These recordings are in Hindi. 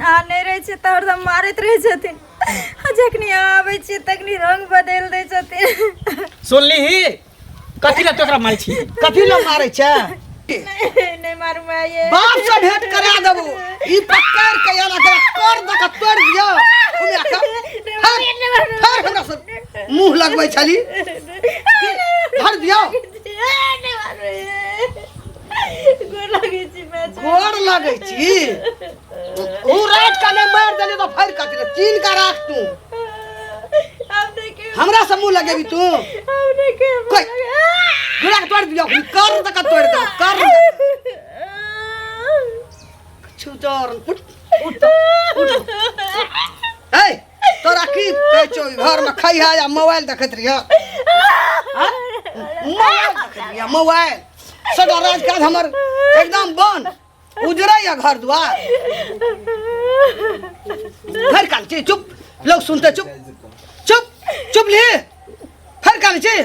आने रहे छे त हरदम मारत रहे छथिन। जखनी आवे छे तखनी रंग बदल दे छथिन। सुनली ही कथी ला तोरा मारै छी? कथी ला मारै छ? नहीं मारू माये। बाप से भेंट करा देबो। ई पकड़ के याला के कर द के तोड़ दियो। ओमे का हर हमरा से मुंह लगबै छली। धर दियो। नहीं मारू। गोर लगे छी मैं। गोर लगे छी। ऊ रात का ने मार देली तो फिर कथी ला चीन का राख तू। हमरा से मुंह लगेबी तू। हमने के कोई गुड़ा के तोड़ दियो। कर द के तोड़ दे। कर छुचोर उठ उठ उठ। ए तोरा की कहै छौ घर में खइहा या मोबाइल देखत रहिया? मोबाइल देखत रहिया मोबाइल। सदा राजकाज हमर एकदम बंद उजरा या घर द्वार। फिर काल छी चुप लोग सुनते चुप चुप चुप ले। फिर काल छी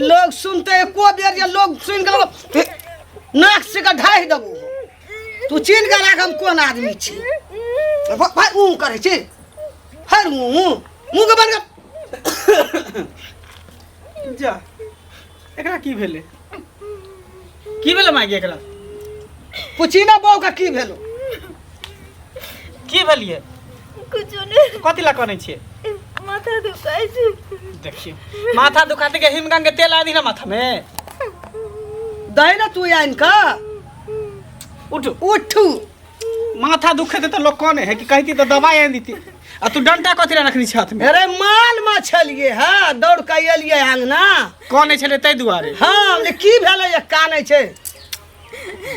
लोग सुनते एको बेर या लोग सुन के नाक से का ढाई देबो। तू चिन के राख हम कोन आदमी छी। भाई ऊ करे छी फिर मुंह के बंद कर। जा एकरा की भेले? की भेले मागे एकरा? पूछी ना बहू का की भेलो? की भेलिए? कुछ नहीं। कथी ला करै छी? माथा दुखाई छे। देखिए माथा दुखाते के हिमगंग के तेल आदि ना माथा में। दे ना तू आइन का। उठ उठ। माथा दुखे तो लोग कौन है कि कहती तो दवाई आन देती। आ तू डंटा कथी ला रखनी छ हाथ में? अरे माल मछलिए हां दौड़ के एलिए अंगना। कौन छले तै दुआरे? हां ले की भेले ये कानै छे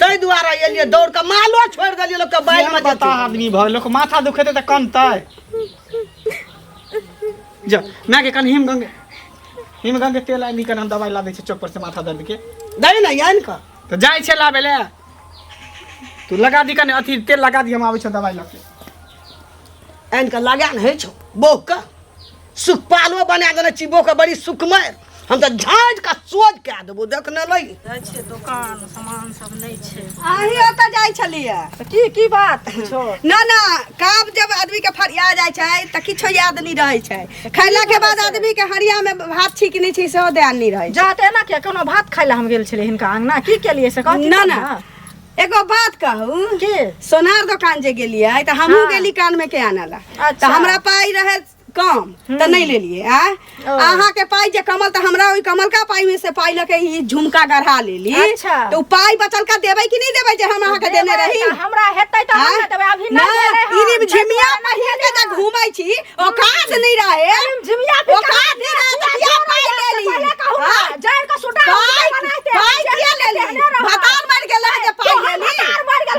तै दुआरे एलिए दौड़ के मालो छोड़ देलिए लोग के बाइल में बता आदमी भ लोग माथा दुखे तो कनतै। जा मैं के कन हिमगंग के तेल आनी कन हम दवाई ला दे छ चौक पर से माथा दर्द के। दे ना यान का तो जाय छे लाबे ले। तू लगा दी कने अथी तेल लगा दी हम आबै छ दवाई ला के। एन का लगान है छो बोह का सुख पालो बना देने चिबो का बड़ी सुखमय। हम तो झांझ का सोच के देबो देखने लई। अच्छे दुकान सामान सब नहीं छे। आही ओता जाय छलिए की बात छो? ना ना काब जब आदमी के फरिया जाय छै त किछो याद नहीं रहे छै। खैला के बाद आदमी के हरिया में भात छिकनी छै सेहो ध्यान नहीं रहे। जाते ना के कोनो भात खाइला हम गेल छले हिनका अंगना की केलिए से कहती ना ना एगो बात कहू के सोनार दुकान जे गेलिए त हमहू गेली कान में के आनाला त हमरा पाई रहे कम त नहीं ले लिए आहा के पाई जे कमल त हमरा ओई कमल का पाई में से पाई लके ई झुमका गढ़ा ले ली। अच्छा। तो पाई बचल का देबै कि नहीं देबै जे हम आहा के देने रही? हमरा हेतै त हम देबै अभी ना नहीं इनी झिमिया पहिया के जे घुमै छी ओ काज नहीं रहे। झिमिया ओ काज नहीं रहे त किया पाई ले ली? पहले कहू ना जड़ का सुटा बनाते पाई किया ले ली? भतार मर गेल है जे पाई ले ली।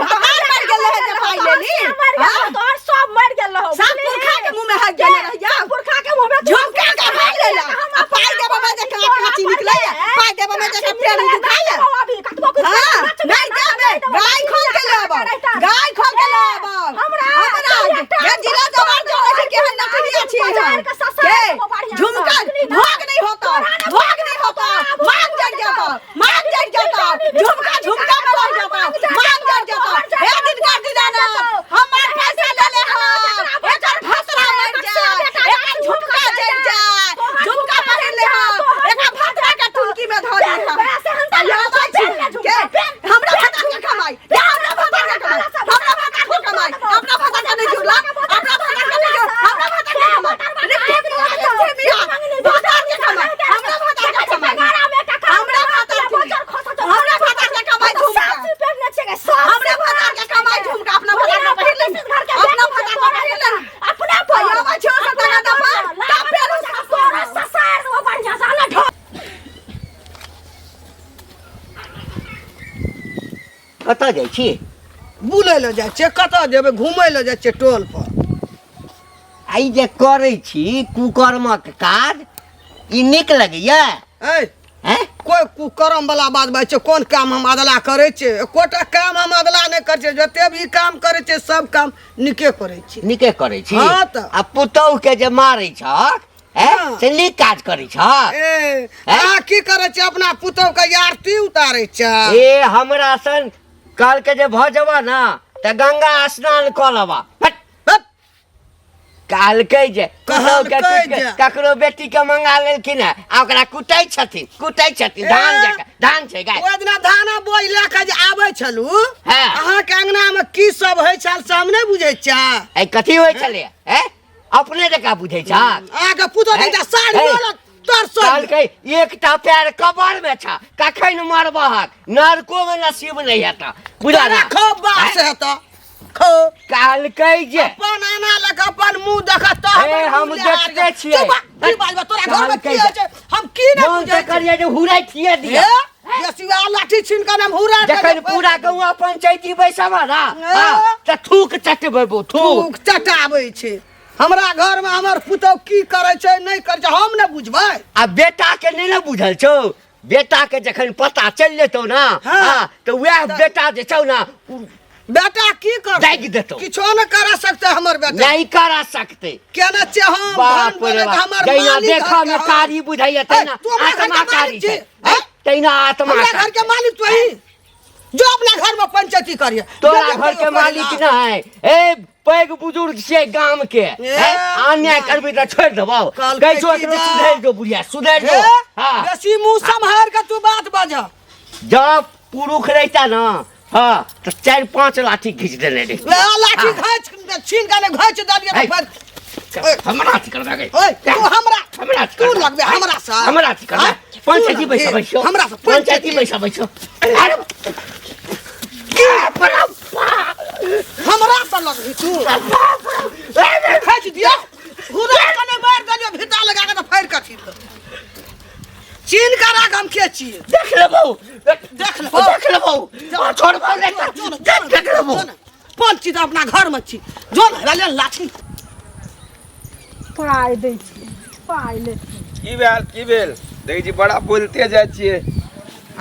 भतार मर गेल है जे पाई ले ली। तो सब मर गेल हो। सब पुरखा के मुंह में हक गेल रह जा। पुरखा के मुंह में झुमका का भाई ले ला। आ पाई देबो में जे काची निकले पाई देबो में जे पेड़ दुखाए। अभी कतबो कुछ हां नहीं देबे गाय खोल के लेबो गाय खोल के लेबो। हमरा ये जिला जवान जो है के हम नकलिया छी के झुमका भाग नहीं होता भाग नहीं होता मांग जड़ जाता मांग जड़ जाता झुमका झुमका में लग जाता मांग जड़ जाता हे दिन कर दी जाना हमार पैसा ले ले हां एकर भसरा मर जा एकर झुमका जड़ जा झुमका पहन ले हां एकर भसरा का टुलकी में धर ले हां के हमरा भता के कमाई हमरा भता के कमाई हमरा भता के कमाई अपना भता के नहीं जुड़ला अपना भता के नहीं जुड़ हमरा भता के कमाई भता के कमाई हमरा भता के कमाई हमरा भता के कमाई झुमका हमरा भता के कमाई झुमका अपना भता के पहन ले अपना भता के पहन ले अपना भैया छो सता का दफा ता पेरो ससार वो बढ़िया साला ढो कता जाय छी? बुलै ल जाय छै। कता जेबै घुमै ल जाय छै टोल पर। आई जे करे छी कुकर्मक काज ई निक लगैया? हैं कोई कुकर्म वाला बात बात छै। कोन काम हम अदला करे छै? एकोटा काम हम अदला नहीं करे छै। जते भी काम करे छै सब काम निके करे छै। निके करे छी? हाँ त आ पुतौह के जे मारै छ से नीक काज करे छ? ए आ की करे छै? अपना पुतौह के आरती उतारे छै। ए हमरा सन काल के जे भ जबा ना त गंगा स्नान क लबा। कहलकै जे कहलकै जे। ककरो बेटी के मंगा लेलखिन है आ ओकरा कुटै छथिन धान जका धान छै गाय ओइ दिना धाना बोझ लए के जे आबै छलू हाँ। अहाँके अंगना में की सब होइ छल से हम नहि बुझै छियै। ए कथी होइ छलै ए अपने जका बुझै छ अहाँके पुतो हैं? एकटा साड़ी हैं? वाला तरसो कहलकै एकटा पैर कबर में छ कखन मरबहक नरको में नसीब नहीं हेता बुझा ना खो बास है तो खो कहलकै जे अपन आना लग अपन मुंह देखत तो ए, हम देखते छियै। की बाजबा तोरा घर में की कहलकै होइ छै हम की न मोन बुझै से करिए जे हुराइ थिए दिया ये सिवा लाठी छीन के हम हुरा जखन पूरा गौवा पंचायती बैसबा ना हाँ। त थूक चटबै थूक थूक चटाबै छै। हमरा घर में हमर पुतौ की करे छै नहीं करे छै हम न बुझबै। आ बेटा के नहीं ना बुझल छौ बेटा के जखन पता चल जेतौ ना हाँ। हाँ, तो वह बेटा जे छौ ना बेटा की कर दागि देतौ किछो न कर सकते हमर बेटा नहीं करा सकते केना छै हम बाप धन बोले रे त बाप हमर जैना मालिक देखा घर में के कारी बुझाइए तैना ए, तू हमरा घर आत्मा के कारी मालिक छी। छै हैं? तैना आत्मा हमरा घर कारी के मालिक तो ही जो अपना घर में पंचायती करिए तोरा घर के मालिक ना है ए पैग बुजुर्ग छे गांव के हैं? अन्याय करबी त छोड़ देबौ कहलकै कैसो कि एकरो जा। सुधर जो बुढ़िया सुधर जो हां बेसी मुंह संभार के तू बात बाज। जब पुरुष रहता ना हाँ तो 4-5 लाठी खींच देने रे लाठी घाच छीन के घाच दलिए है। तो फिर हमरा अथी करबा गई ओए तू हमरा अथी तू करबा। लगबे हमरा से हमरा अथी करबा हाँ? पंचायती तू पैसा लगबे बैसो हमरा से पंचायती पैसा बैसो अरे क्या बड़ा हमरा से लगबे तू घाच दिया हुरा कने मार दलियो भिता लगा के तो फाड़ के छीन चीन का राग हम के छिए देख लेबो देख ले देख लेबो छोड़ बा देख लेबो पांच चीज अपना घर में छी जो ले लाठी पाइ दै छी पाइ ले की भेल देखै छी बड़ा बोलते जाइ छियै।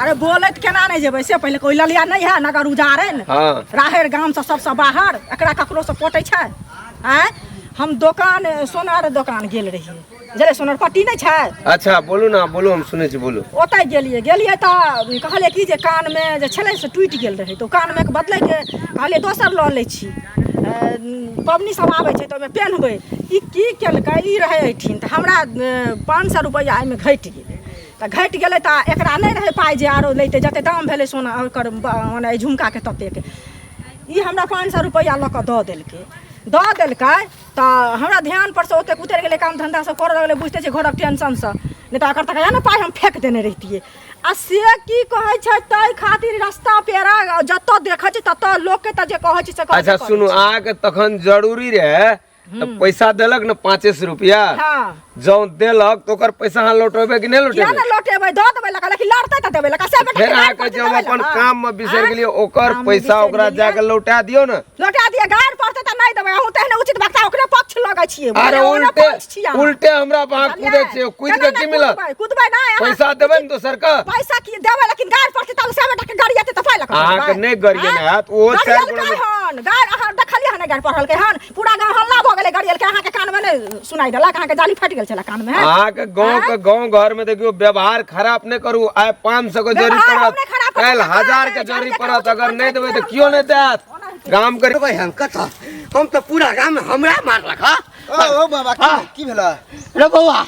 अरे बोलत केना नहीं जेबै से पहले कोई ललिया नहीं है नगर उजारे न हाँ राहर गांव से सबसे बाहर एकरा ककरो से पोटे छै हैं हम दुकान सोनार दुकान गेल रहिए जरे सोनार पट्टी नहीं छै अच्छा बोलू ना बोलू हम सुनै छी बोलू। ओतय गेलिए तो कहलिए कि जे कान में जे छलै से टूटि गेल रहे तो कान में के बदलै के कहलिए दोसर लऽ लै छी पबनी सब आबै छै तो ओहिमे पेन्हबै ई की केलकै ई रहै एठिन तऽ हमरा 500 रुपैआ एहिमे घटि गेलै तऽ घटि गेलै तऽ एकरा नहि रहै पाइ जे आरो लैते जते दाम भेलै सोना ओकर मने झुमकाके ततेक ई हमरा 500 रुपैआ लऽ कऽ दऽ देलकै तऽ हमरा ध्यान पर से ओतेक उतरि गेलै काम धंधा सब करऽ लगलै बुझते छै घरक टेंशन से नहीं तो अगर तक ने पाइ हम फेंक देने रहितियै आ से की कहै छै ताहि खातिर रास्ता पेरा जतऽ देखै छै ततऽ लोकके तऽ जे कहै छै से कहै अच्छा सुनू अहाँके तखन जरूरी रहे तो पैसा देलक ना 500 रुपया हाँ जौ देलक तो ओकर पैसा अहाँ लौटेबै कि नहीं किया लौटेबै ना लौटेबै दऽ देबै लगा लेकिन लड़तै तऽ देबै लगा से बेटा फिर अहाँके जब अपन काम में बिसरि गेलियै ओकर पैसा ओकरा जाके लौटा दियौ ना। लौटा दिए गाड़ पड़तै तऽ नहीं देबै अहूँ तेहने उचित वक्ता ओकरे पक्ष लगै छियै अरे उल्टे हमरा वहाँ कूदे छियै कूद के की मिलत कूदबै ना पैसा देबै ने दोसर का पैसा की देबै लेकिन गाड़ पड़तै तब से बेटा के गाड़ी आते तऽ पाइ लगा अहाँके नहीं गरिए ना हैत ओ चारि गुणा गाड़ अहाँ देखलिए हन गाड़ पढ़ल के हन पूरा गांव हल्ला भ गेलै गाड़ियल के अहाँके कान में नहीं सुनाई देलक अहाँके जाली फट गेल छला कान में अहाँके गाँव घर में देखियो व्यवहार खराब नहीं करू आइ 500 के जरी पड़त कल 1000 के जरी पड़त अगर नहीं देबै तो क्यों नहीं देत गाम कर भाई हम कथा हम तो पूरा गांव में हमरा मारलक हां ओ बाबा की भेला रे बौआ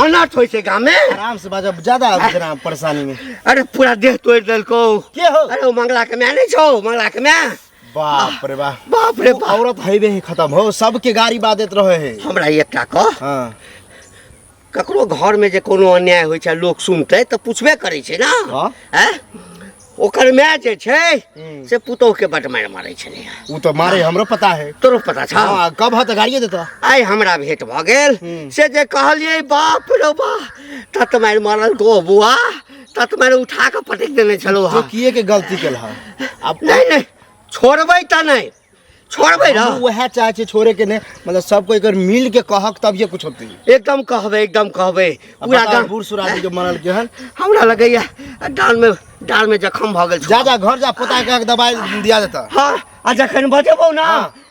अनाथ होय छै गांव में आराम से बाजा ज्यादा जना परेशानी में अरे पूरा देह तोड़ देलको के हो अरे वो मंगला के मैं नहीं छौ मंगला के मैं बाप रे बाप बाप रे बाप औरत हईबे ही खत्म हो सबके गाड़ी बादेत रहे है। हमरा एकटा कह हां ककरो घर में जे कोनो अन्याय होय छै लोग सुनते तो पूछबे करे छै ना हाँ। हैं ओकर माय जे छै से पुतोह के बट मार मारे छले उ तो मारे हमरो पता है। तोरो पता छ हां कब है तो गाड़िए देता आइ हमरा भेंट भ गेल से जे कहलिए बाप रे बा तत मार मारल गो बुआ तत मार उठा के पटक देने छलो जो किए के गलती केल है अब नहीं छोड़बै त नहीं छोड़बै ना वह चाहे छे छोड़े के ने मतलब सब कोई अगर मिल के कहक तब ये कुछ होती एकदम कहबै पूरा गांव बूढ़ सुराजी के मरल के हन हमरा लगैया डाल में जखम भ गेल जा घर जा पोता के दवाई दिया देता हां आ जखन बजेबौ ना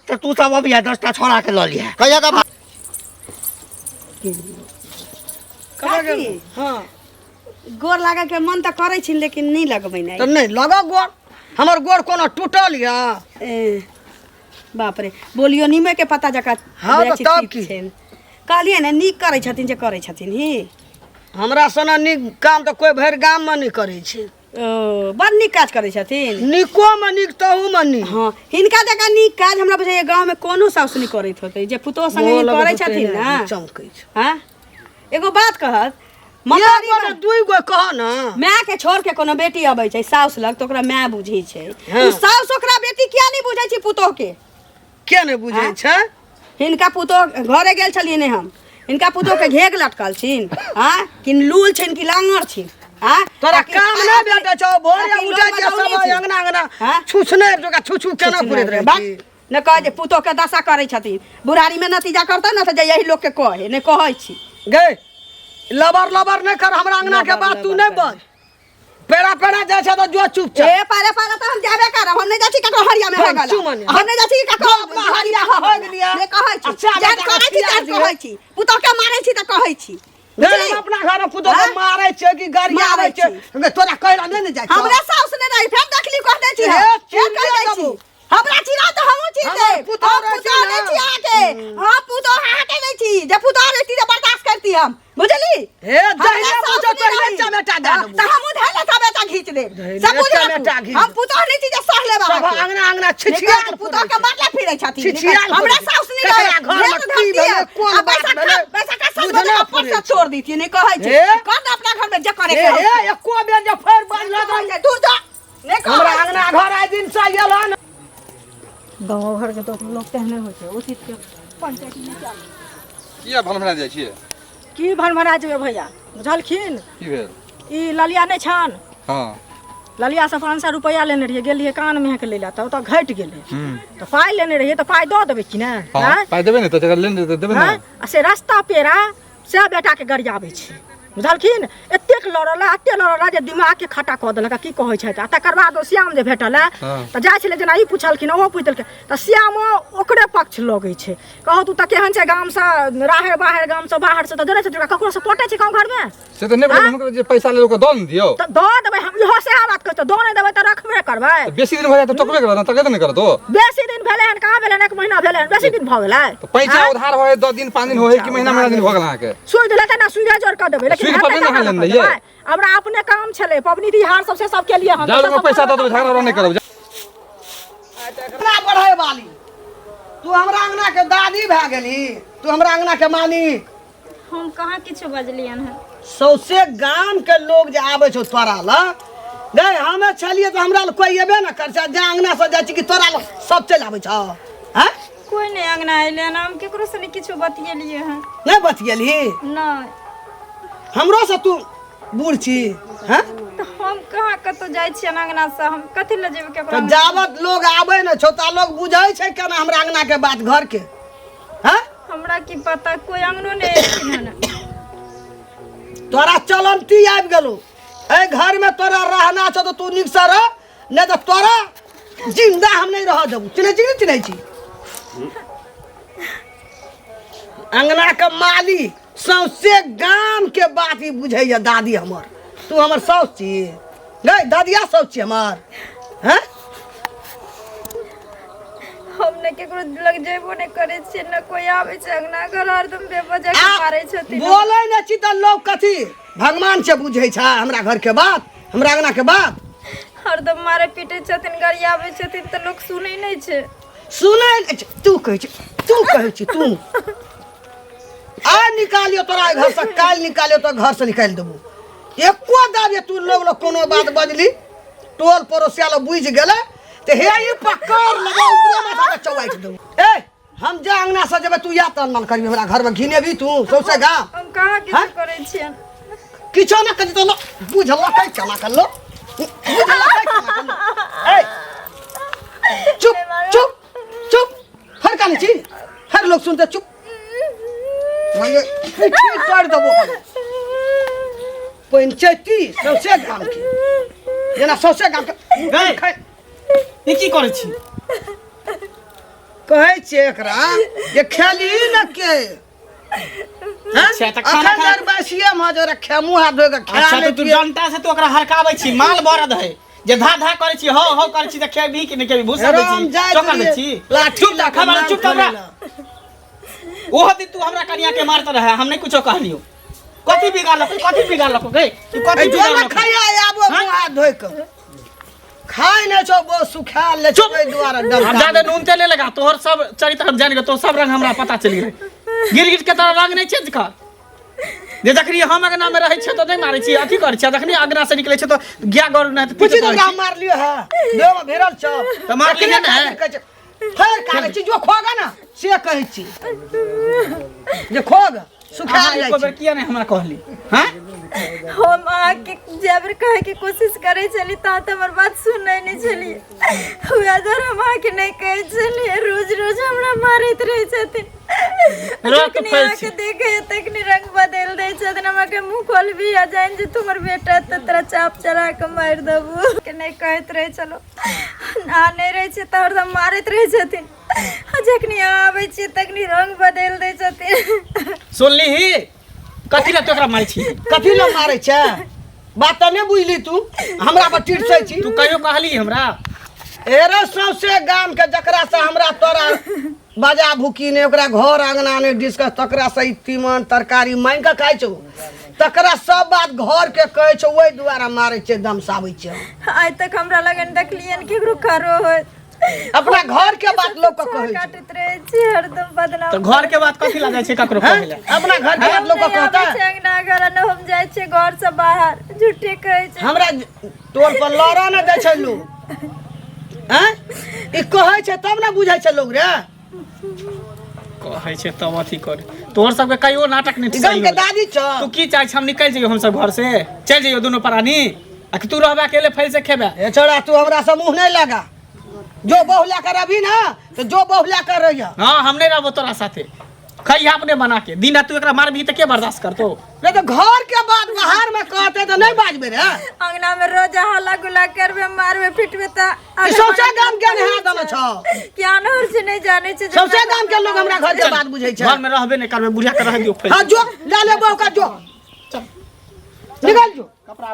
त तू सब अबिया 10टा छोरा के ल लिया कहिया का हां गोर लागे के मन तो करे छी लेकिन नहीं लगबै तो नहीं नहीं लगा गोड़ हमर गोड़ कोनो टूटल या बाप रे बोलियो नीमे के पता जका हाँ, तो तब की? कहलिए ने नीक करै छथिन जे करै छथिन ही हमरा सना नीक काम तो कोई भर गाम में नहीं करे छे। बड़ नीक काज करै छथिन। निको में नीक तहू में नीक। हाँ हिनका जका नीक काज हमरा बुझाइए गाँव में कोनो साउस नहीं करैत होतै जे पुतोह संगे करै छथिन ना। चमकै छै। हाँ एगो बात कहत मतारी दुई गो कह ना माय के छोड़ के कोनो बेटी अबै छै साउस लग तो ओकरा माय बुझै छै। हाँ। उ साउस ओकरा बेटी किया नहीं बुझै छै पुतोह के? के नहीं बुझै हाँ? छै? हिनका पुतोह घरे गेल छलिए हम हिनका पुतोह के घेग लटकल छिन। हाँ कि लूल छिन कि लांगर छिन? हाँ तोरा काम नहीं भेटै छौ भोरे उठै छै सब अंगना अंगना हाँ? छुछने जोगा छुछु केना पुरैत रहै छी। न कह जे पुतोह के दशा करै छथिन बुढ़ारी में नतीजा करतै न त जे यही लोग के कहे ने कहै छी। गे लबर लबर नहीं कर हमरा अंगना के बात तू नहीं बज। पेड़ा पेड़ा जाय छै तो जो चुपचाप। ए पारे पारे त हम जाबे करब हम नहीं जाछि ककरो हरिया में हो गला हम नहीं जाछि ककरो हरिया हो गेलिया ने कहै छी जान कहै छी जान कहै छी पुतोह के मारै छी त कहै छी। हम अपना घर में पुतोह के मारै छै कि गाड़िया आबै छै तोरा कहला नहीं जाय छै। हमरा साउस ने नहीं फेर देखली कह दै छी फेर कह दै छी हमरा चिरा त हमहु चिर दे पुतोह नहीं छी आके हां पुतोह आके नहीं छी जे पुतोह रहती त बर्दाश्त करती हम बुझली। हे दहिने पुतोह तो हे चमेटा दे देबो त हमहु धैले चमेटा खींच दे सब बुझ हम पुतोह नहीं छी जे सहले बा सब अंगना अंगना छिछिया पुतोह के मारले फिरै छथिन छिछिया हमरा साउस नहीं रहे घर में की भेले कोन बात भेले पैसा का सब ऊपर से छोड़ दीती नहीं कहै छै कर अपना घर में जे करे के हे एको बेर जे फेर बाज लगा तू जा ने हमरा अंगना घर आइ दिन से आयल हन। गाँव घर के तो लोग तेहने होइ छै उचित के पंचायत में क्या किया भनभना जाइ छियै? की भनभना जेबै भैया बुझलखिन की भेल? ई ललिया नहीं छन हाँ ललिया से 500 रुपया लेने रहिए गेलिए कान में के लेला त ओतऽ घटि गेलै तो पाइ लेने रहिए तो पाइ दऽ देबै कि ने? हाँ पाइ देबै ने तऽ जकर लेन देबै हाँ? ने। आ से रास्ता पेरा से बेटा के गरियाबै छै बुझलखिन एतेक लड़ला एते लड़ला जे दिमाग के खटा कऽ देलक की कहै छै। आ तकर बाद ओ श्याम जे भेटल तऽ जाइ छलै जेना ई पुछलखिन ओहो पुछलखिन तऽ श्यामो ओकरे पक्ष लगै छै। कहू तू तऽ केहन छै गाम से राहर बाहर गाम से बाहर से तऽ जरै छै ककरो से पटै छै गाँव घर में से तऽ नहि हुनकर जे पैसा लेलौ दऽ न दियौ तऽ दऽ देबै हम इहो सएह बात कहै तऽ दऽ नहि देबै तऽ रखबे करबै। बेसी दिन भऽ जाए तऽ टकबे करत ना तके नहि करत ओ। बेसी दिन भेलै हन कहाँ भेलै हन 1 महीना भेलै हन बेसी दिन भऽ गेलै तऽ पैसा उधार होय 10 दिन 5 दिन होय कि महीना महीना दिन भऽ गेल अहाँके। सुई देलकै ना सुई जोड़ कऽ देबै लेकिन सुई पर नहि हाल लेने रहियै। हमरा अपने काम छलै पबनी तिहार सबसे सब के लिए हम जाओ पैसा दऽ देबै झगड़ा नहि करब। अंगना बढ़े वाली तू हमरा अंगना के दादी भए गेली तू हमरा अंगना के मानी। हम कहाँ किछो बजलियन है। सौसे गांव के लोग जे आबै छौ तोरा ल गए हमे छलिए तो हमरा ल कोई एबे ना कर जा अंगना से जाइ छी कि तोरा ल सब चल आबै छौ। हैं कोई नहीं अंगना अइले ना हम केकरो से नहीं किछो बतियलिए हैं। नहीं बतियली नहीं हमरो से तू बूढ़ छी। हैं तो हम कहाँ कतो जाय छियन अंगना से हम कथि ले जेबै केकरो तो जावत लोग आबै न छौ ता लोग बुझै छै केना हमरा अंगना के बात घर के। हैं हमरा की पता कोई अंगनो नहीं एथिन हन। तोरा चलंती आबि गेलो ए घर में तोरा रहना छौ तो तू निक से रह नहीं तो तोरा जिंदा हम नहीं रह देबू। चिन्है छी अंगना के माली सौसे गांव के बात ही बुझैया दादी हमर तू हमर साउस छी गई दादिया साउस छी हमर। हैं हम ने केकरो लग जेबो नहीं करे छियै न कोई आबै छै अंगना घर हरदम बेवजह के मारै छथिन। बोलै न छी त लोग कथी भगवान से बुझै छै हमरा घर के बात हमरा अंगना के बात। हरदम मारे पीटे छथिन गरियाबै छथिन त लोग सुनै नहीं छै। सुनै नहि छै तू कहै छी तू आ निकालियो तोरा घर से काल निकालियो तो घर से निकाल देबो। एको दाबे तू लोग कोनो बात बजली टोल पड़ोसिया लोग बुझ गेले ते हे ई पकड़ लगा ऊपरे माथा पे चौवाइट देबो। ए हम जा अंगना से जेबे तू या तन करी हमरा घर में घिने भी तू सौसे गा हम कहाँ किछो करे छियन। किछो ना करी तो लो बुझला कै चला कर लो बुझला कै चला कर लो। ए चुप फरका नहीं छी हर लोग सुनते चुप मैं ठीक कर देबो पंचायती सौसे गांव के जेना सौसे गांव के ई की करै छी? कहै छै एकरा जे खेली न के अच्छा त खाना खा बसिए में जरा खेमू हाथ धोके अच्छा खा ले तो तू डंटा से तो ओकरा हरकाबै छी माल बरद है जे धा धा करे छी हो हो करे छी त खेबी कि नहीं खेबी भूसा दे छी चोकर दे छी चुप ता खबर चुप ता ओह दिन तू हमरा कनिया के मारत रहे हम नहीं कुछो कहलियो कथि बिगाड़ लको गे तू कथि जो बिगाड़ ना लको खाया आबो मुंह हाथ धोइ के खाई न छो वो सुखा ले चुप छो द्वारा डर हम ज्यादा नून तेल लगा तोहर सब चरित्र हम जान के तो सब रंग हमरा पता चली गए गिर के तरह रंग नहीं चेंज कर जे जखनी हम अगना में रहै छै तो नहीं मारै छी अथी कर छै जखनी अगना से निकलै छै तो गया गौर नहीं कुछ तो गाम मार लियो है देव में भेरल छ तो मार लियो ना फेर काले छी जो खोगा ना से कहै छी जे खोग सुखा अहाँ एको बेर किया नहीं हमरा कहली हां हम आके जबर कहे की कोशिश करे चली ता तो हमर बात सुनै नहीं चली हुआ जर हम आके नहीं कहे चली रोज रोज हमरा मारत रहे छथिन रात फैल आके देखे तकनी रंग बदल दे छथिन हमरा के मुंह खोल भी आ जाइन जे तुमर बेटा त तेरा चाप चला के मार देबू के नहीं कहत रहे चलो आ नहीं रहे छै त हरदम मारत रहे छथिन जखनी आबै छी तकनी रंग बदल दे छथिन सुनली ही कथि ले तोकरा मारै छी कथि ल मारै छ बात त नहीं बुझली तू हमरा पर टिरसै छी तू कहियो कहली हमरा एरे सौसे गाम के जकरा से हमरा तोरा बाजा भूकी ने ओकरा घर आंगना ने डिस्कस तकरा से तीमन तरकारी मांग के खाइ छौ तकरा सब बात घर के कहै छौ ओइ द्वारा मारै छै दमसाबै छै आज तक हमरा लगन देखलियन केकरो खरो होय अपना घर के बात लोग के कहै छै काटत रहे छी हरदम बदनाम तो घर के बात कथि ला जाय छै ककरो कहै ले अपना घर के बात लोग के कहता अंगना घर न हम जाय छै घर से बाहर झूठे कहै छै हमरा तोर पर लड़ा न दै छै लोग हैं ई कहै छै तब ना बुझाइ छै लोग रे कहै छै तब अथी करे तोहर सबके कहियो नाटक नहीं गाम के दादी छ तू की चाहे हम निकल जइयो हम सब घर से चल जइयो दोनों प्राणी आ कि तू रहबा अकेले फैल से खेबे ए छोड़ा तू हमरा से मुंह नहीं लगा जो बहुला कर अभी ना तो जो बहुला कर रही हां हम नहीं रहबो तोरा साथे खइया अपने बना के दिन रात तू एकरा मारबी त के बर्दाश्त करतो नहीं तो घर के बात बाहर में कहते तो नहीं बाजबे रे अंगना में रोज हल्ला गुल्ला करबे मारबे पिटबे त सौसे गाम के नहीं दल छ क्या न और से नहीं जाने छै सौसे गाम के लोग हमरा घर के बात बुझै छै घर में रहबे नहीं करबे बुढ़िया के रह दियो फैल हां जो ले ले बहु का जो निकल जो कपड़ा